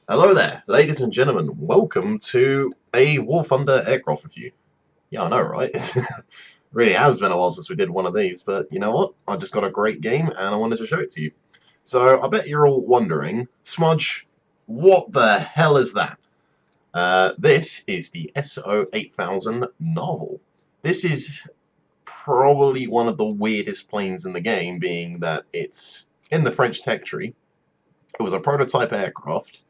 Hello there, ladies and gentlemen. Welcome to a War Thunder aircraft review. Yeah, I know, right? It really has been a while since we did one of these, but you know what? I just got a great game and I wanted to show it to you. So I bet you're all wondering, Smudge, what the hell is that? This is the S.O.8000 Narval. This is probably one of the weirdest planes in the game, being that it's in the French tech tree. It was a prototype aircraft,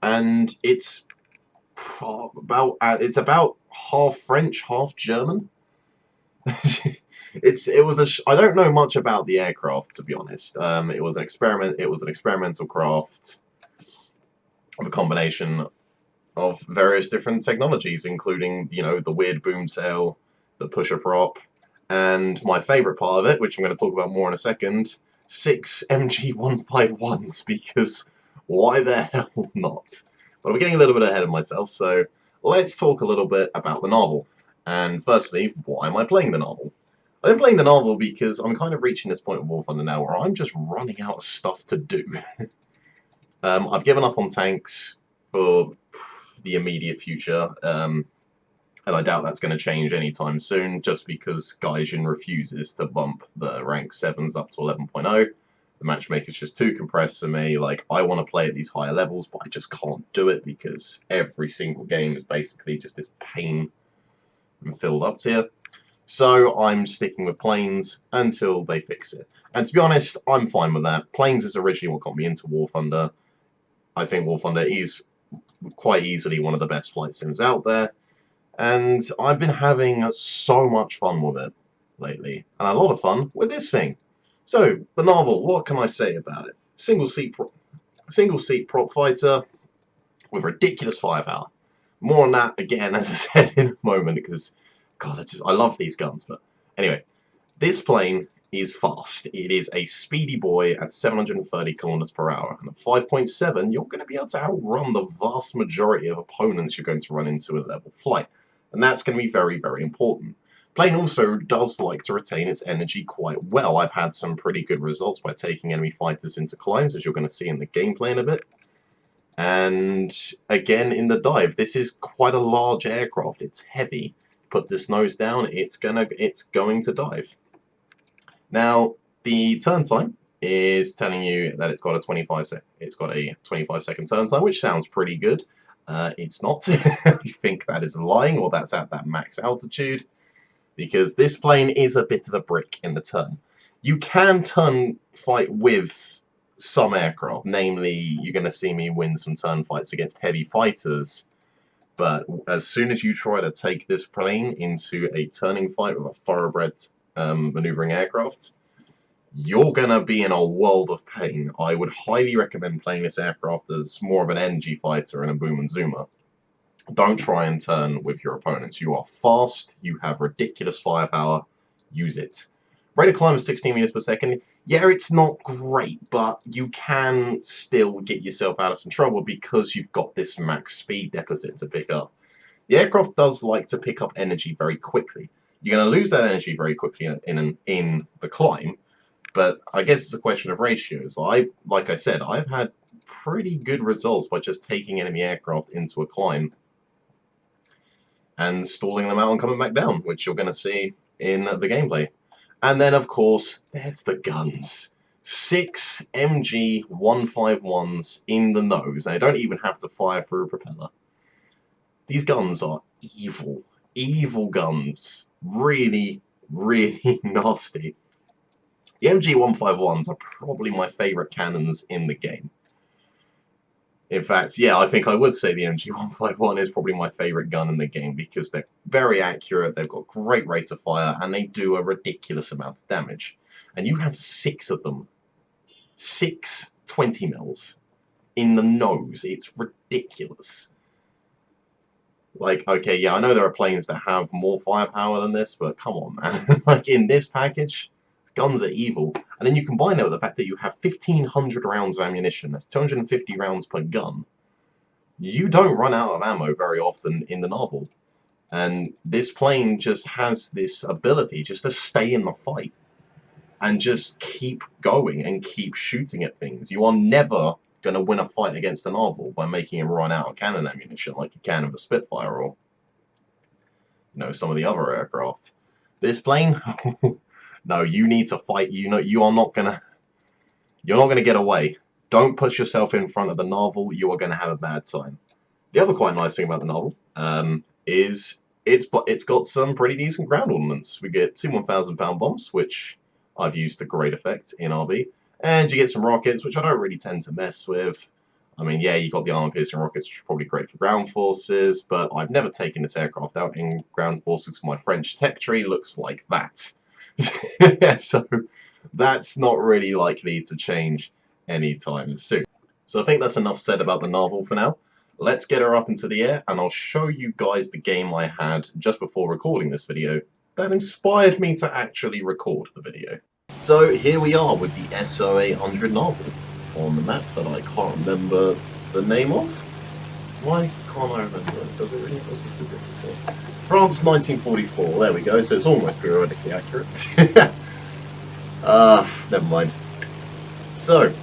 and it's about half French, half German. I don't know much about the aircraft, to be honest. It was an experiment. It was an experimental craft of a combination of various different technologies, including the weird boom tail, the pusher prop, and my favorite part of it, which I'm going to talk about more in a second, 6 MG151s, because why the hell not? But I'm getting a little bit ahead of myself, so let's talk a little bit about the Narwal. And firstly, why am I playing the Narwal? I'm playing the Narwal because I'm kind of reaching this point of War Thunder now where I'm just running out of stuff to do. I've given up on tanks for the immediate future, and I doubt that's going to change anytime soon, just because Gaijin refuses to bump the rank 7s up to 11.0. The matchmaker's just too compressed for me. Like, I want to play at these higher levels, but I just can't do it because every single game is basically just this pain and filled up tier. So I'm sticking with planes until they fix it. And to be honest, I'm fine with that. Planes is originally what got me into War Thunder. I think War Thunder is quite easily one of the best flight sims out there, and I've been having so much fun with it lately, and a lot of fun with this thing. So, the Narval, what can I say about it? Single seat prop fighter with ridiculous firepower. More on that again, as I said, in a moment, because God, I love these guns. But anyway, this plane is fast. It is a speedy boy at 730 kilometers per hour, and at 5.7, you're going to be able to outrun the vast majority of opponents you're going to run into in level flight, and that's going to be very, very important. Plane also does like to retain its energy quite well. I've had some pretty good results by taking enemy fighters into climbs, as you're going to see in the gameplay in a bit. And again, in the dive, this is quite a large aircraft. It's heavy. Put this nose down, it's going to dive. Now, the turn time is telling you that it's got a 25-second turn time, which sounds pretty good. It's not. You think that is lying, or that's at that max altitude, because this plane is a bit of a brick in the turn. You can turn fight with some aircraft, namely, you're going to see me win some turn fights against heavy fighters, but as soon as you try to take this plane into a turning fight with a thoroughbred maneuvering aircraft, you're going to be in a world of pain. I would highly recommend playing this aircraft as more of an energy fighter and a boom and zoomer. Don't try and turn with your opponents. You are fast, you have ridiculous firepower, use it. Rate of climb of 16 meters per second. Yeah, it's not great, but you can still get yourself out of some trouble because you've got this max speed deficit to pick up. The aircraft does like to pick up energy very quickly. You're going to lose that energy very quickly in the climb, but I guess it's a question of ratios. Like I said, I've had pretty good results by just taking enemy aircraft into a climb and stalling them out and coming back down, which you're going to see in the gameplay. And then, of course, there's the guns. 6 MG151s in the nose. They don't even have to fire through a propeller. These guns are evil. Evil guns. Really, really nasty. The MG151s are probably my favourite cannons in the game. In fact, yeah, I think I would say the MG151 is probably my favourite gun in the game because they're very accurate, they've got great rate of fire, and they do a ridiculous amount of damage. And you have 6 of them. 6 20 mils in the nose. It's ridiculous. Like, okay, yeah, I know there are planes that have more firepower than this, but come on, man. Like, in this package, guns are evil. And then you combine it with the fact that you have 1,500 rounds of ammunition. That's 250 rounds per gun. You don't run out of ammo very often in the Narval. And this plane just has this ability just to stay in the fight and just keep going and keep shooting at things. You are never going to win a fight against the Narval by making him run out of cannon ammunition like you can with a Spitfire or, you know, some of the other aircraft. This plane, no, you need to fight. You know, you're not gonna get away. Don't push yourself in front of the Narval. You are going to have a bad time. The other quite nice thing about the Narval is it's got some pretty decent ground ordnance. We get 2 1,000-pound bombs, which I've used to great effect in RB, and you get some rockets, which I don't really tend to mess with. I mean, yeah, you got the armor-piercing rockets, which are probably great for ground forces, but I've never taken this aircraft out in ground forces. My French tech tree looks like that. So that's not really likely to change anytime soon. So I think that's enough said about the Narval for now. Let's get her up into the air, and I'll show you guys the game I had just before recording this video that inspired me to actually record the video. So here we are with the S.O.8000 Narval on the map that I can't remember the name of. Why can't I remember it? Does it really? What's the statistics say? France 1944. There we go. So it's almost periodically accurate. Never mind. So,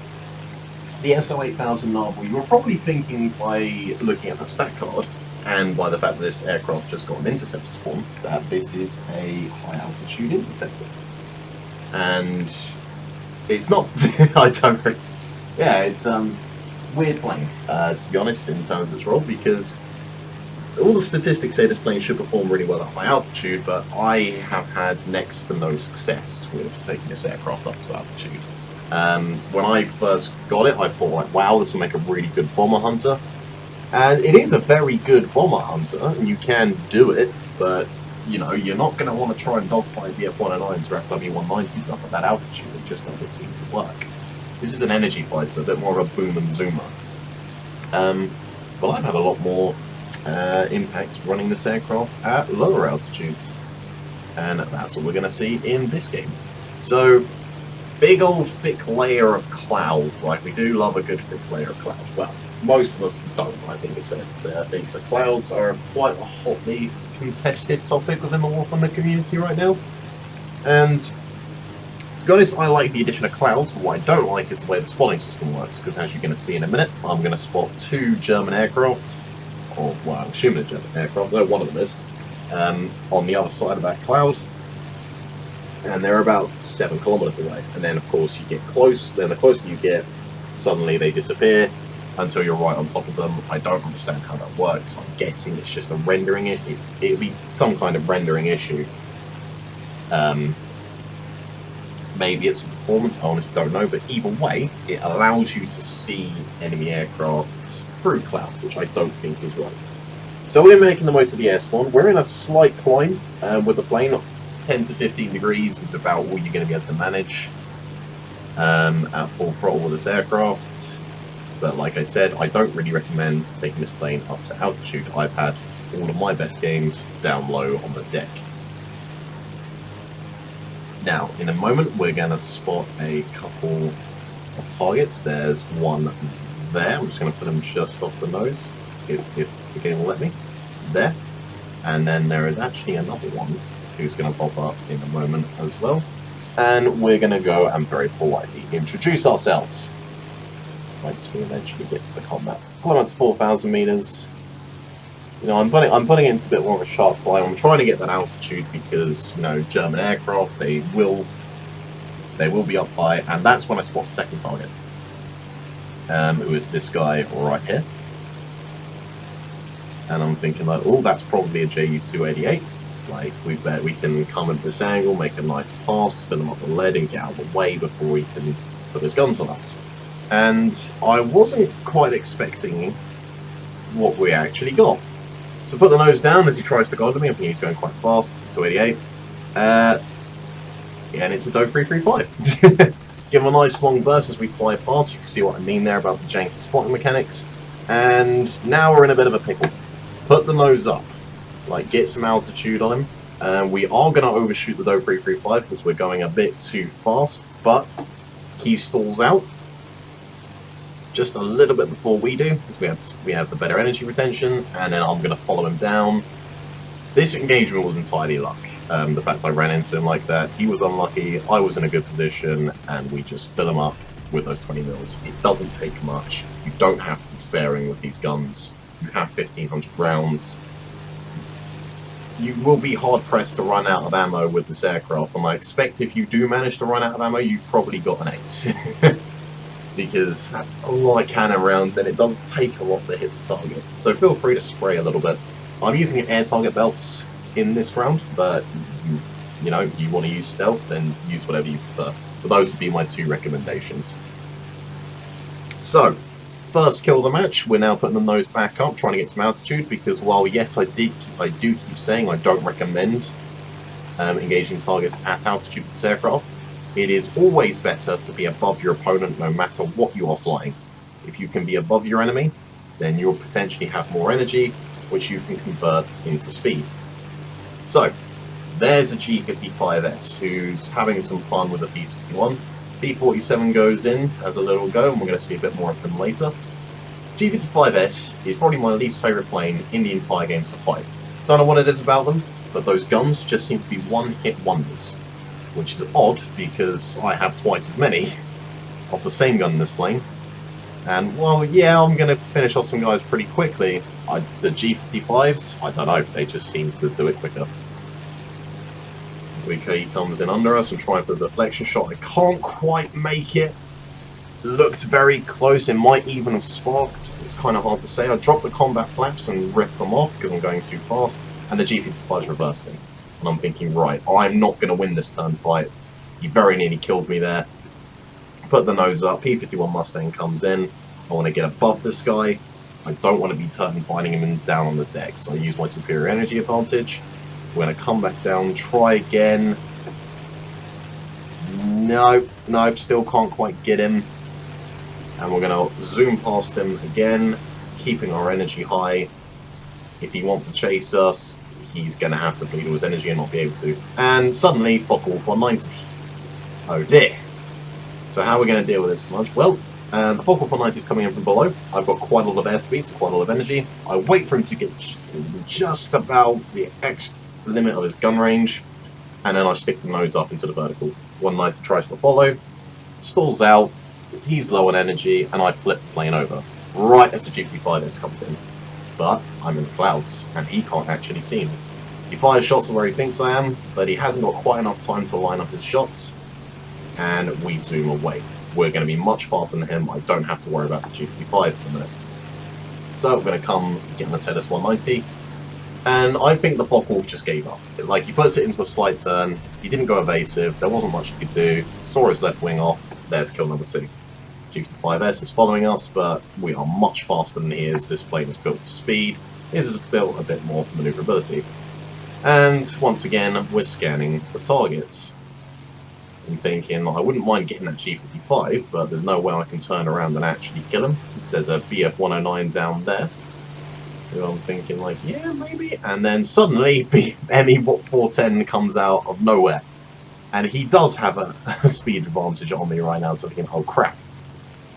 the S.O.8000 Narval, you were probably thinking by looking at the stat card and by the fact that this aircraft just got an interceptor spawn that this is a high altitude interceptor. And it's not. I don't really. Yeah, it's weird plane, to be honest, in terms of its role, because all the statistics say this plane should perform really well at high altitude, but I have had next to no success with taking this aircraft up to altitude. When I first got it, I thought, like, wow, this will make a really good bomber hunter. And it is a very good bomber hunter, and you can do it, but, you know, you're not going to want to try and dogfight the F-109s or FW-190s up at that altitude. It just doesn't seem to work. This is an energy fighter, a bit more of a boom and zoomer. But I've had a lot more impact running this aircraft at lower altitudes, and that's what we're going to see in this game. So, big old thick layer of clouds. Like, we do love a good thick layer of clouds. Well, most of us don't, I think it's fair to say. I think the clouds are quite a hotly contested topic within the War Thunder community right now. And to be honest, I like the addition of clouds, but what I don't like is the way the spotting system works, because as you're going to see in a minute, I'm going to spot 2 German aircraft, or, well, I'm assuming a German aircraft, no, one of them is, on the other side of that cloud, and they're about 7 kilometers away. And then, of course, you get close, then the closer you get, suddenly they disappear until you're right on top of them. I don't understand how that works. I'm guessing it's just a rendering issue. It'll be some kind of rendering issue. Maybe it's a performance, I honestly don't know, but either way, it allows you to see enemy aircraft through clouds, which I don't think is right. So we're making the most of the air spawn. We're in a slight climb with the plane. 10 to 15 degrees is about all you're going to be able to manage at full throttle with this aircraft. But like I said, I don't really recommend taking this plane up to altitude. I've had all of my best games down low on the deck. Now, in a moment, we're going to spot a couple of targets. There's one there. I'm just going to put them just off the nose, if the game will let me. There. And then there is actually another one who's going to pop up in a moment as well. And we're going to go and very politely introduce ourselves once we eventually get to the combat. Climb up to 4,000 meters. You know, I'm putting it into a bit more of a sharp climb. I'm trying to get that altitude because, you know, German aircraft, they will be up high, and that's when I spot the second target, who is this guy right here. And I'm thinking like, oh, that's probably a Ju-288. Like, we bet we can come at this angle, make a nice pass, fill him up with lead, and get out of the way before he can put his guns on us. And I wasn't quite expecting what we actually got. So put the nose down as he tries to guide me. I think he's going quite fast. It's a 288. And it's a Do 335. Give him a nice long burst as we fly past. You can see what I mean there about the janky spotting mechanics. And now we're in a bit of a pickle. Put the nose up. Like, get some altitude on him. We are going to overshoot the Do 335 because we're going a bit too fast. But he stalls out just a little bit before we do, because we have the better energy retention, and then I'm going to follow him down. This engagement was entirely luck. The fact I ran into him like that, he was unlucky, I was in a good position, and we just fill him up with those 20 mils. It doesn't take much. You don't have to be sparing with these guns. You have 1,500 rounds. You will be hard-pressed to run out of ammo with this aircraft, and I expect if you do manage to run out of ammo, you've probably got an ace. Because that's a lot of cannon rounds, and it doesn't take a lot to hit the target. So feel free to spray a little bit. I'm using air target belts in this round, but you know, you want to use stealth, then use whatever you prefer. But those would be my 2 recommendations. So, first kill of the match, we're now putting the nose back up, trying to get some altitude, because while yes, I do keep saying I don't recommend engaging targets at altitude with this aircraft, it is always better to be above your opponent no matter what you are flying. If you can be above your enemy, then you'll potentially have more energy, which you can convert into speed. So, there's a G55S who's having some fun with a P-61. P-47 goes in as a little go, and we're going to see a bit more of him later. G55S is probably my least favourite plane in the entire game to fight. Don't know what it is about them, but those guns just seem to be one-hit wonders. Which is odd, because I have twice as many of the same gun in this plane. And, well, yeah, I'm going to finish off some guys pretty quickly. The G55s, I don't know, they just seem to do it quicker. He comes in under us and trying for the deflection shot. I can't quite make it. Looked very close. It might even have sparked. It's kind of hard to say. I dropped the combat flaps and ripped them off because I'm going too fast. And the G55's reversed me. And I'm thinking, right, I'm not going to win this turn fight. He very nearly killed me there. Put the nose up. P-51 Mustang comes in. I want to get above this guy. I don't want to be turn fighting him down on the deck. So I use my superior energy advantage. We're going to come back down, try again. Nope, still can't quite get him. And we're going to zoom past him again, keeping our energy high. If he wants to chase us, he's going to have to bleed all his energy and not be able to. And suddenly, Focke-Wulf 190. Oh dear. So how are we going to deal with this much? Well, the Focke-Wulf 190 is coming in from below. I've got quite a lot of airspeed, so quite a lot of energy. I wait for him to get just about the limit of his gun range, and then I stick the nose up into the vertical. 190 tries to follow, stalls out, he's low on energy, and I flip the plane over, right as the G55S comes in. But I'm in the clouds, and he can't actually see me. He fires shots where he thinks I am, but he hasn't got quite enough time to line up his shots, and we zoom away. We're going to be much faster than him. I don't have to worry about the G55 for a minute. So we're going to come get on the TEDS 190. And I think the Focke-Wulf just gave up. Like, he puts it into a slight turn, he didn't go evasive, there wasn't much he could do, saw his left wing off, there's kill number 2. G55S is following us, but we are much faster than he is. This plane is built for speed, his is built a bit more for manoeuvrability. And once again, we're scanning the targets. I'm thinking, I wouldn't mind getting that G55, but there's no way I can turn around and actually kill him. There's a BF-109 down there. I'm thinking, like, yeah, maybe. And then suddenly, ME-410 comes out of nowhere. And he does have a speed advantage on me right now, so I'm thinking, oh crap.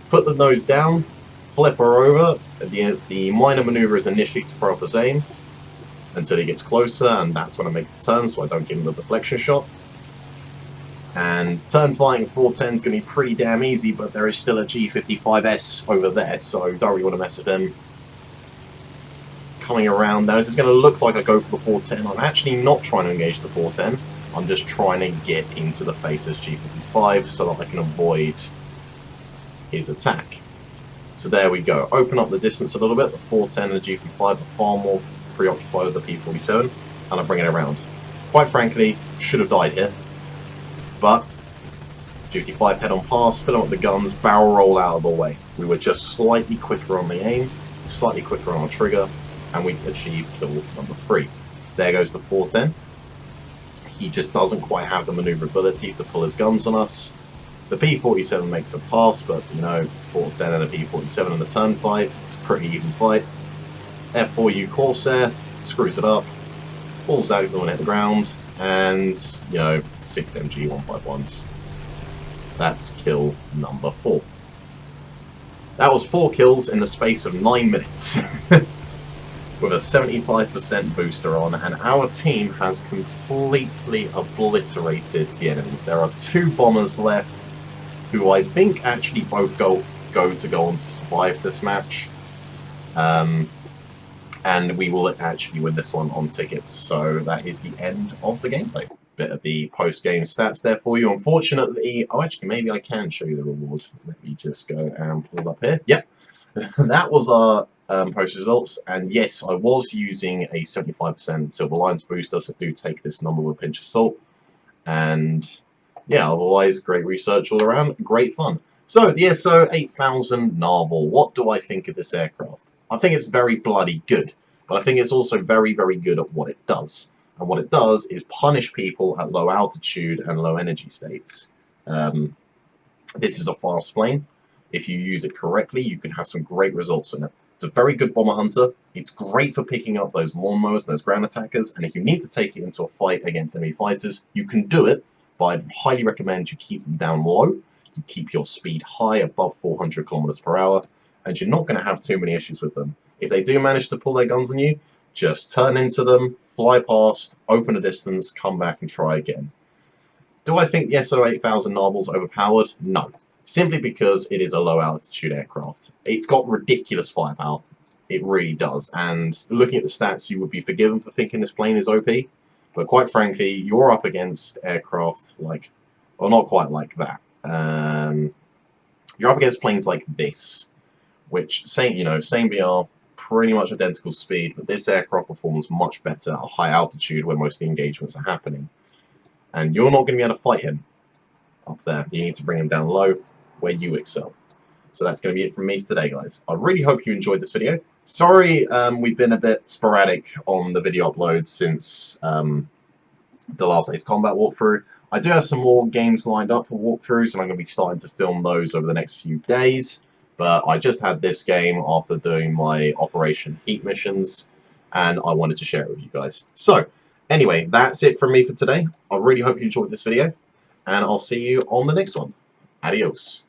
Put the nose down, flip her over. The minor maneuver is initially to throw up his aim until he gets closer, and that's when I make the turn, so I don't give him the deflection shot. And turn fighting 410 is going to be pretty damn easy, but there is still a G55S over there, so don't really want to mess with him. Coming around now, this is going to look like I go for the 410. I'm actually not trying to engage the 410. I'm just trying to get into the face as G55 so that I can avoid his attack. So there we go. Open up the distance a little bit. The 410 and the G55 are far more preoccupied with the P-47, and I bring it around. Quite frankly, should have died here. But G55 head on pass, fill up the guns, barrel roll out of the way. We were just slightly quicker on the aim, slightly quicker on our trigger, and we achieved kill number 3. There goes the 410. He just doesn't quite have the maneuverability to pull his guns on us. The P-47 makes a pass, but, you know, 410 and a P-47 in the turn fight, it's a pretty even fight. F4U Corsair screws it up, falls out, doesn't hit the ground, and, you know, 6 MG 151s. That's kill number 4. That was 4 kills in the space of 9 minutes. With a 75% booster on, and our team has completely obliterated the enemies. There are 2 bombers left, who I think actually both go on to survive this match. And we will actually win this one on tickets. So that is the end of the gameplay. Bit of the post-game stats there for you. Unfortunately, oh, actually, maybe I can show you the reward. Let me just go and pull it up here. Yep, that was our post results. And yes, I was using a 75% Silver Lions booster, so do take this number with a pinch of salt. And yeah, otherwise, great research all around, great fun. So, the S.O.8000 Narval, what do I think of this aircraft? I think it's very bloody good, but I think it's also very, very good at what it does. And what it does is punish people at low altitude and low energy states. This is a fast plane. If you use it correctly, you can have some great results in it. It's a very good bomber hunter. It's great for picking up those lawnmowers, those ground attackers, and if you need to take it into a fight against enemy fighters, you can do it, but I'd highly recommend you keep them down low, you keep your speed high above 400 kilometers per hour, and you're not going to have too many issues with them. If they do manage to pull their guns on you, just turn into them, fly past, open a distance, come back and try again. Do I think the S.O.8000 Narval's overpowered? No. Simply because it is a low altitude aircraft. It's got ridiculous firepower. It really does. And looking at the stats, you would be forgiven for thinking this plane is OP. But quite frankly, you're up against aircraft like, well, not quite like that. You're up against planes like this, which, same BR, pretty much identical speed, but this aircraft performs much better at a high altitude where most of the engagements are happening. And you're not going to be able to fight him up there. You need to bring him down low, where you excel. So that's going to be it from me today, guys. I really hope you enjoyed this video. Sorry we've been a bit sporadic on the video uploads since the last day's combat walkthrough. I do have some more games lined up for walkthroughs, and I'm going to be starting to film those over the next few days. But I just had this game after doing my Operation Heat missions, and I wanted to share it with you guys. So, anyway, that's it from me for today. I really hope you enjoyed this video, and I'll see you on the next one. Adios.